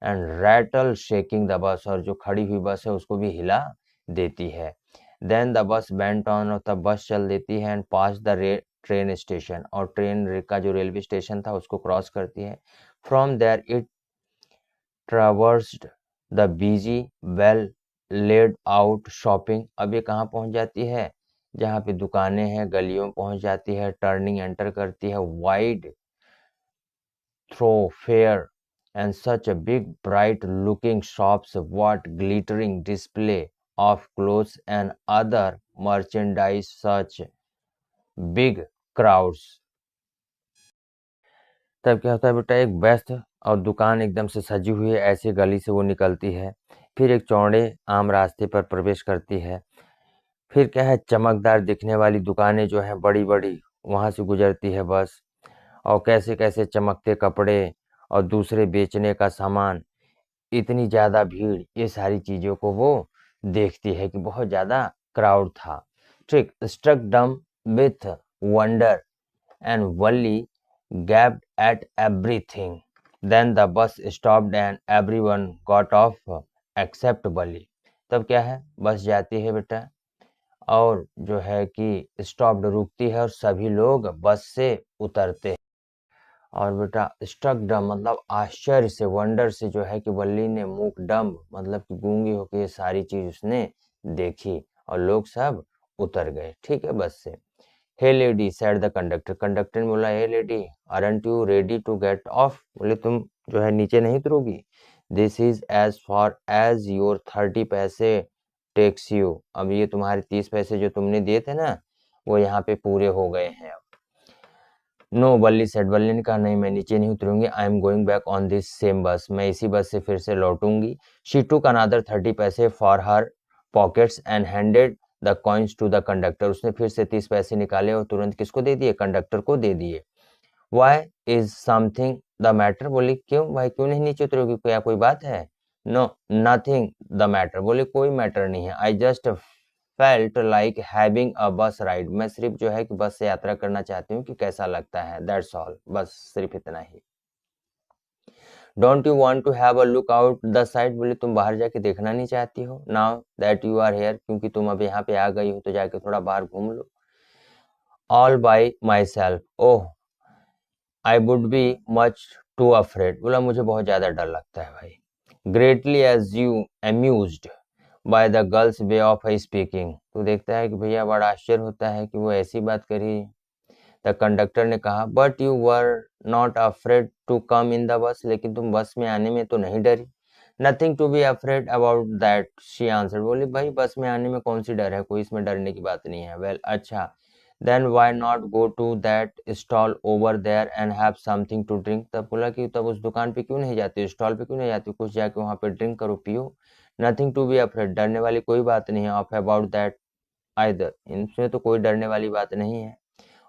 And rattle shaking the bus, और जो खड़ी हुई बस है उसको भी हिला देती है। Then the bus went on, और तब बस चल देती है। And pass the train station, और ट्रेन का जो रेलवे स्टेशन था उसको क्रॉस करती है। From there it traversed the busy well laid out shopping, अब ये कहाँ पहुंच जाती है, जहाँ पे दुकानें हैं, गलियों में पहुंच जाती है। टर्निंग एंटर करती है wide throw fair and such a big bright looking shops, what glittering display of clothes and other merchandise, such big crowds. तब क्या होता है बेटा, एक व्यस्त और दुकान एकदम से सजी हुई है, ऐसी गली से वो निकलती है, फिर एक चौड़े आम रास्ते पर प्रवेश करती है, फिर क्या है, चमकदार दिखने वाली दुकानें जो हैं बड़ी बड़ी, वहां से गुजरती है बस, और कैसे कैसे चमकते कपड़े और दूसरे बेचने का सामान, इतनी ज़्यादा भीड़, ये सारी चीज़ों को वो देखती है कि बहुत ज़्यादा क्राउड था। ठीक, स्ट्रक डम with wonder and Wali gaped at everything. Then the bus stopped and everyone got off except Bali. तब क्या है, बस जाती है बेटा, और जो है कि स्टॉप्ड रुकती है और सभी लोग बस से उतरते हैं। और बेटा स्ट्रक डम मतलब आश्चर्य से, वंडर से जो है कि वल्ली ने मूक डम मतलब कि गूंगी होकर ये सारी चीज उसने देखी, और लोग सब उतर गए, ठीक है, बस से। Hey lady said the conductor, conductor ने बोला, hey lady aren't you ready to get off, बोले तुम जो है नीचे नहीं उतरोगी, this is as far as your 30 पैसे टेक्स यू, अब ये तुम्हारे 30 पैसे जो तुमने दिए थे ना, वो यहाँ पे पूरे हो गए हैं। नो, वल्ली सेड, वल्ली ने कहा, नहीं मैं नीचे नहीं उतरूंगी, I am going back on this same bus, मैं इसी बस से फिर से लौटूंगी। शी टूक अनदर 30 पैसे for her pockets and handed the coins to the conductor, उसने फिर से 30 पैसे निकाले और तुरंत किसको दे दिए, कंडक्टर को दे दिए। Why is something the matter, बोली क्यों भाई, क्यों नहीं नीचे उतरोगी, क्या कोई बात है। नो, नथिंग द मैटर, बोले कोई मैटर नहीं है, I just felt like having a बस राइड, मैं सिर्फ जो है कि बस से यात्रा करना चाहती हूँ कि कैसा लगता है, दैट्स ऑल, बस सिर्फ इतना ही। Don't you want to have a look out the side, बोले तुम बाहर जाके देखना नहीं चाहती हो, now that you are here, क्योंकि तुम अब यहाँ पे आ गई हो तो जाके थोड़ा बाहर घूम लो। All by myself, oh I would be much too afraid, बोला मुझे बहुत ज्यादा डर लगता है भाई। Greatly as you amused by the girl's way of speaking, तो देखता है कि भैया बड़ा आश्चर्य होता है कि वो ऐसी बात करी। द कंडक्टर ने कहा, but you were not afraid to come in the bus, लेकिन तुम बस में आने में तो नहीं डरी। Nothing to be afraid about that, she answer, बोली भाई बस में आने में कौन सी डर है, कोई इसमें डरने की बात नहीं है। वेल अच्छा, then why not go to that stall over there and have something to drink, तब बोला कि तब उस दुकान पे क्यों नहीं जाती, स्टॉल पे क्यों नहीं जाती, कुछ जाके वहां पे ड्रिंक करो, पियो। नथिंग टू बी अफ्रेड, डरने वाली कोई बात नहीं है, ऑफ अबाउट दैट आइदर, इनसे तो कोई डरने वाली बात नहीं है।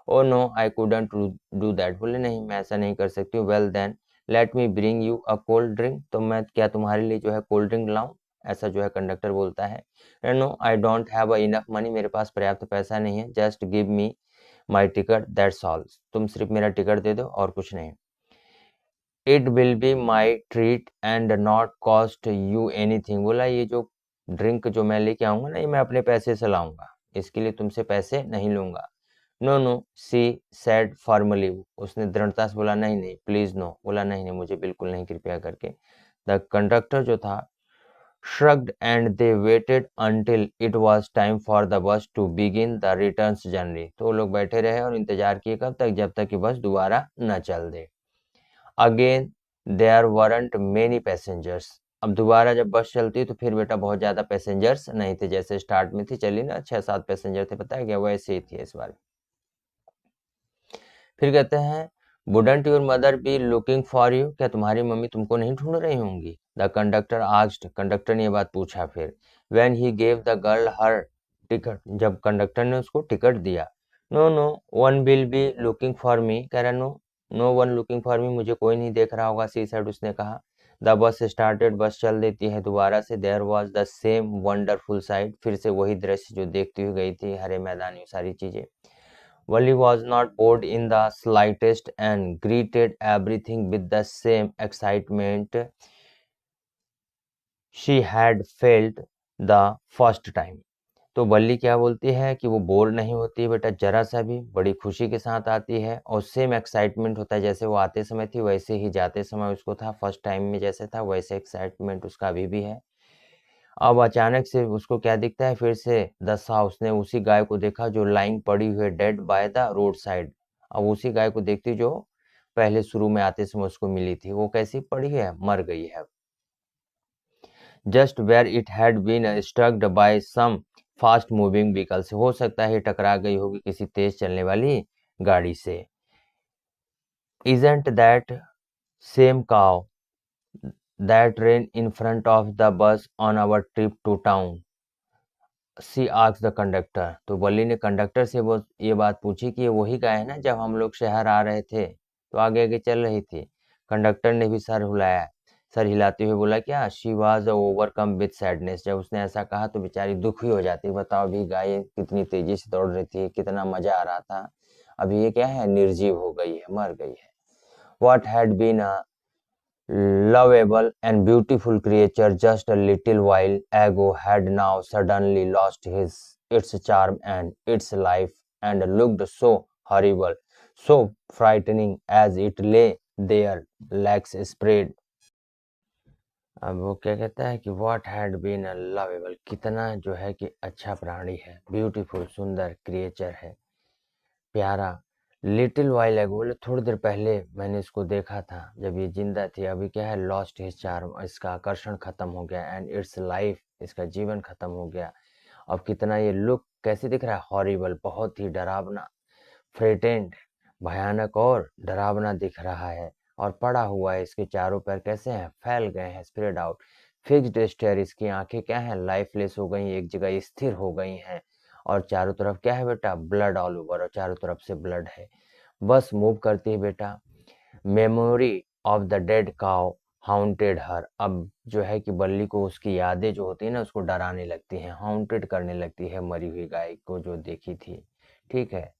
Oh no I couldn't do that, बोले नहीं मैं ऐसा नहीं कर सकती हूँ। Well then let me bring you a cold drink, तो मैं क्या तुम्हारे लिए जो है कोल्ड ड्रिंक लाऊं, ऐसा जो है कंडक्टर बोलता है। No I don't have enough money, मेरे पास पर्याप्त पैसा नहीं है। Just give me my ticket that's all, तुम सिर्फ मेरा टिकट दे दो और कुछ नहीं। It will be my treat and not cost you anything, बोला ये जो ड्रिंक जो मैं लेके आऊंगा ना, ये मैं अपने पैसे से लाऊंगा, इसके लिए तुमसे पैसे नहीं लूंगा। No no, she said formally, उसने दृढ़ता से बोला, नहीं नहीं प्लीज नो, बोला नहीं नहीं मुझे बिल्कुल नहीं, कृपया करके। द कंडक्टर जो था shrugged and they waited until it was time for the bus to begin the return journey, तो वो लोग बैठे रहे और इंतजार किए कब तक, जब तक कि बस दोबारा न चल दे। Again there weren't many passengers, अब दोबारा जब बस चलती तो फिर बेटा बहुत ज्यादा पैसेंजर्स नहीं थे, जैसे स्टार्ट में थी चली ना 6-7 पैसेंजर थे, पता है क्या, वैसे ही थी इस बार। फिर कहते हैं, wouldn't your mother B looking for you, क्या तुम्हारी मम्मी तुमको नहीं ढूंढ रही होंगी। द कंडक्टर आस्क्ड, कंडक्टर ने ये बात पूछा फिर। When he gave the girl her ticket, जब कंडक्टर ने उसको टिकट दिया। No no one will be looking for me, कह रहा no no one looking for me, मुझे कोई नहीं देख रहा होगा, सी साइड उसने कहा। द बस स्टार्टेड, बस चल देती है दोबारा से। There was the same wonderful sight, फिर से वही दृश्य जो देखती हुई गई थी, हरे मैदान, ये सारी चीजें। Wally was not bored in the slightest and greeted everything with the same excitement she had felt the first time. तो बल्ली क्या बोलती है कि वो बोर नहीं होती है बेटा जरा सा भी, बड़ी खुशी के साथ आती है, और सेम एक्साइटमेंट होता है, जैसे वो आते समय थी वैसे ही जाते समय उसको था, फर्स्ट टाइम में जैसे था वैसे एक्साइटमेंट उसका अभी भी है। अब अचानक से उसको क्या दिखता है, फिर से दसा, उसने उसी गाय को देखा जो लाइन पड़ी हुई है dead by the road side. अब उसी गाय को देखती जो पहले शुरू में आते समय उसको मिली थी, वो कैसी पड़ी है, मर गई है। Just where it had been strucked by some fast moving vehicles, हो सकता है टकरा गई होगी किसी तेज चलने वाली गाड़ी से। Isn't that same cow that ran in front of the bus on our trip to town? She asked the conductor, तो बल्ली ने कंडक्टर से वो ये बात पूछी कि ये वही गाय है ना जब हम लोग शहर आ रहे थे तो आगे आगे चल रही थी। कंडक्टर ने भी सर हिलाया, सर हिलाते हुए बोला क्या, she was overcome with sadness, जब उसने ऐसा कहा तो बेचारी दुखी हो जाती। बताओ अभी गाय कितनी तेजी से दौड़ रही थी, कितना मजा आ रहा था, अभी ये क्या है, निर्जीव हो गई है, मर गई है। What had been a lovable and beautiful creature just a little while ago had now suddenly lost its charm and its life and looked so horrible, so frightening as it lay there, legs spread. अब वो क्या कहता है कि what had been a lovable, कितना जो है कि अच्छा प्राणी है, ब्यूटीफुल सुंदर क्रिएचर है, प्यारा। लिटिल वाइल एगो, बोले थोड़ी देर पहले मैंने इसको देखा था जब ये जिंदा थी, अभी क्या है, लॉस्ट हिज चार्म, इसका आकर्षण खत्म हो गया, एंड इट्स लाइफ, इसका जीवन खत्म हो गया। अब कितना ये लुक कैसे दिख रहा है, हॉरिबल, बहुत ही डरावना, फ्रेटेंड, भयानक और डरावना दिख रहा है, और पड़ा हुआ है, इसके चारों पैर कैसे हैं, फैल गए हैं, स्प्रेड आउट, फिक्स्ड स्टेयर, इसकी आंखें क्या है, लाइफलेस हो गई, एक जगह स्थिर हो गई हैं, और चारों तरफ क्या है बेटा, ब्लड ऑल ओवर, और चारों तरफ से ब्लड है, बस मूव करती है बेटा। Memory of the dead cow haunted her, अब जो है कि बल्ली को उसकी यादें जो होती है ना उसको डराने लगती हैं, हाउंटेड करने लगती है मरी हुई गाय को जो देखी थी, ठीक है।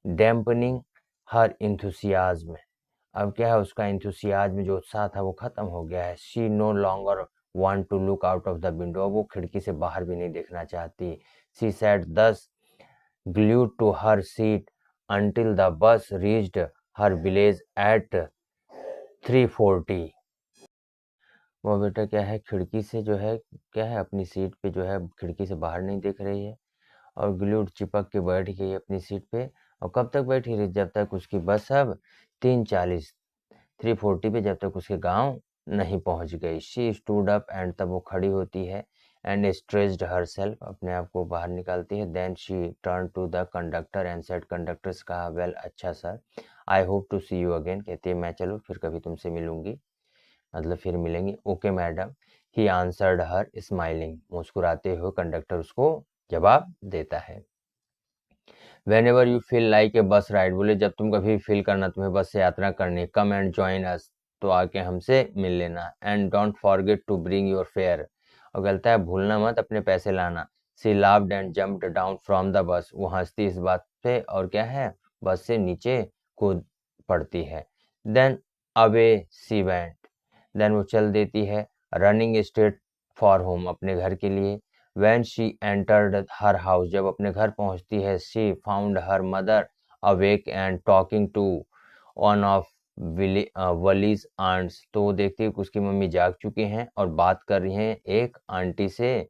डैम्पनिंग हर इंथुसियाज्म, अब क्या है, उसका इंथुसियाज्म जो उत्साह था वो खत्म हो गया है। She no longer want to look out of the window, वो खिड़की से बाहर भी नहीं देखना चाहती। She sat thus glued to her seat until the bus reached her village at 3:40। वो बेटा क्या है, खिड़की से जो है क्या है, अपनी सीट पे जो है खिड़की से बाहर नहीं देख रही है, और ग्लूड चिपक के बैठ गई अपनी सीट पे। और कब तक बैठी रही, जब तक उसकी बस अब 3:40 3:40 पे जब तक उसके गांव नहीं पहुंच गई। शी स्टूड अप एंड, तब वो खड़ी होती है, एंड स्ट्रेच्ड हरसेल्फ, अपने आप को बाहर निकालती है। Then she turn to the conductor and said, conductor से कहा, वेल अच्छा sir, I hope to see you again, कहती है मैं चलो फिर कभी तुमसे मिलूंगी, मतलब फिर मिलेंगी। Okay madam, he answered her smiling, मुस्कुराते हुए कंडक्टर उसको जवाब देता है। When ever you feel like a बस राइड, बोले जब तुम कभी फील करना तुम्हें बस से यात्रा करनी, कम एंड ज्वाइन अस, तो आके हमसे मिल लेना, and don't forget to bring your fare, और कहता है भूलना मत अपने पैसे लाना। She laughed and jumped down from the bus, वो हंसती इस बात पे और क्या है, बस से नीचे कूद पड़ती है। Then away she went, then वो चल देती है, रनिंग स्ट्रेट फॉर होम, अपने घर के लिए। When she entered her house, जब अपने घर पहुंचती है, she found her mother awake and talking to one of वली's aunts, तो वो देखती है कि उसकी मम्मी जाग चुकी हैं और बात कर रही हैं एक आंटी से,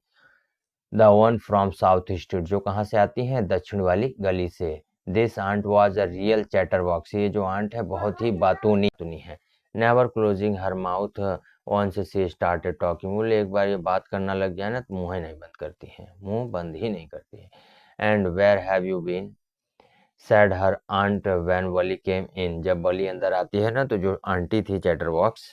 the one from south street, जो कहाँ से आती हैं, दक्षिण वाली गली से। This aunt was a real chatterbox, ये जो आंट है बहुत ही बातूनी है। Never closing her mouth once she started talking, बोले एक बार ये बात करना लग जाए ना तो मुंह ही नहीं बंद करती है, मुंह बंद ही नहीं करती है। And where have you been said her aunt when Valli came in, जब वली अंदर आती है ना तो जो आंटी थी चैटर बॉक्स,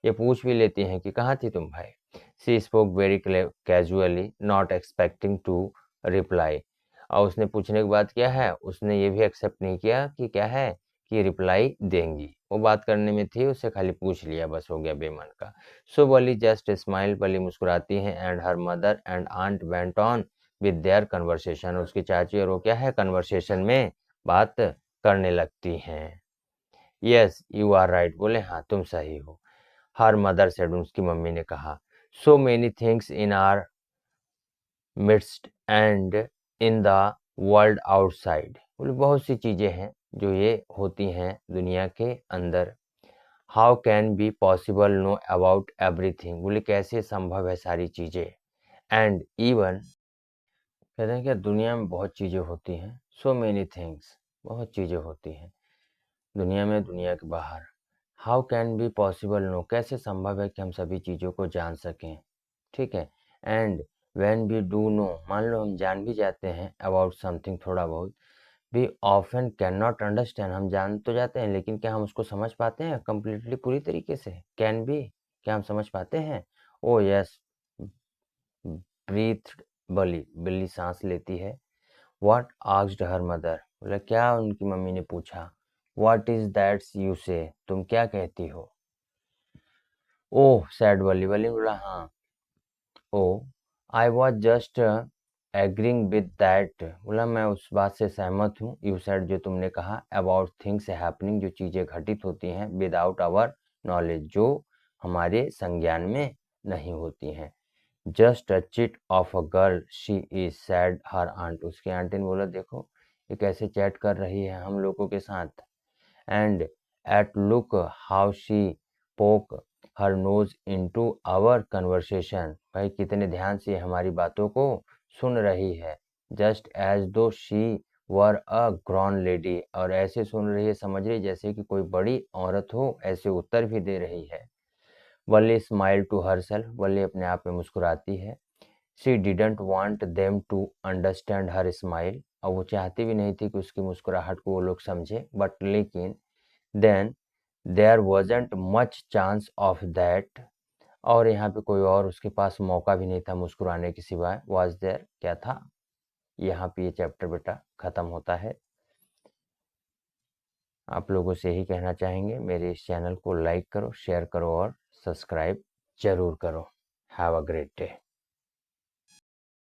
ये पूछ भी लेती हैं कि कहाँ थी तुम भाई। She spoke very casually not expecting to reply, और उसने पूछने के बाद क्या है, उसने ये भी एक्सेप्ट नहीं किया कि क्या है कि रिप्लाई देंगी, वो बात करने में थी, उससे खाली पूछ लिया, बस हो गया बेमन का। सो वली जस्ट स्माइल, वली मुस्कुराती हैं, and her mother and aunt went on with their conversation, उसकी चाची और वो क्या है कन्वर्सेशन में बात करने लगती हैं। यस यू आर राइट, बोले हाँ तुम सही हो। हर मदर सेड, उसकी मम्मी ने कहा, so many things in are midst and in the world outside, बोले बहुत सी चीजें हैं जो ये होती हैं दुनिया के अंदर। How can be possible know about everything, बोले कैसे संभव है सारी चीजें। एंड इवन, कहते हैं कि दुनिया में बहुत चीजें होती हैं, सो मेनी थिंग्स, बहुत चीजें होती हैं, दुनिया में, दुनिया के बाहर। How can be possible no, कैसे संभव है कि हम सभी चीज़ों को जान सकें, ठीक है। And when we do know, मान लो हम जान भी जाते हैं अबाउट समथिंग थोड़ा बहुत, we often can not understand, हम जान तो जाते हैं लेकिन क्या हम उसको समझ पाते हैं कम्प्लीटली, पूरी तरीके से। कैन बी, क्या हम समझ पाते हैं? ओ यस, ब्रीथ बली, बिल्ली सांस लेती है। व्हाट आस्क्ड हर मदर, बोला क्या उनकी मम्मी ने पूछा। व्हाट इज दैट यू से, तुम क्या कहती हो। ओह सैड बली, बली बोला हाँ। Oh I was just agreeing with that, बोला मैं उस बात से सहमत हूँ। यू सेड, जो तुमने कहा, अबाउट थिंग्स हैपनिंग, जो चीज़ें घटित होती हैं, विदाउट आवर नॉलेज, जो हमारे संज्ञान में नहीं होती हैं। Just a chit of a girl she is said her aunt, उसके आंटी ने बोला देखो ये कैसे चैट कर रही है हम लोगों के साथ। And at look how she poke her nose into our conversation, भाई कितने ध्यान से हमारी बातों को सुन रही है। जस्ट एज दो she were a grown lady, और ऐसे सुन रही है, समझ रही जैसे कि कोई बड़ी औरत हो, ऐसे उत्तर भी दे रही है। Valli smile to herself, Valli अपने आप में मुस्कुराती है। She didn't want them to understand her smile, और वो चाहती भी नहीं थी कि उसकी मुस्कुराहट को वो लोग समझे, बट लेकिन then there wasn't much chance of that, और यहाँ पे कोई और उसके पास मौका भी नहीं था मुस्कुराने के सिवाय। वाज देयर, क्या था। यहाँ पे ये चैप्टर बेटा ख़त्म होता है। आप लोगों से यही कहना चाहेंगे, मेरे इस चैनल को लाइक करो, शेयर करो और सब्सक्राइब ज़रूर करो। Have a great day.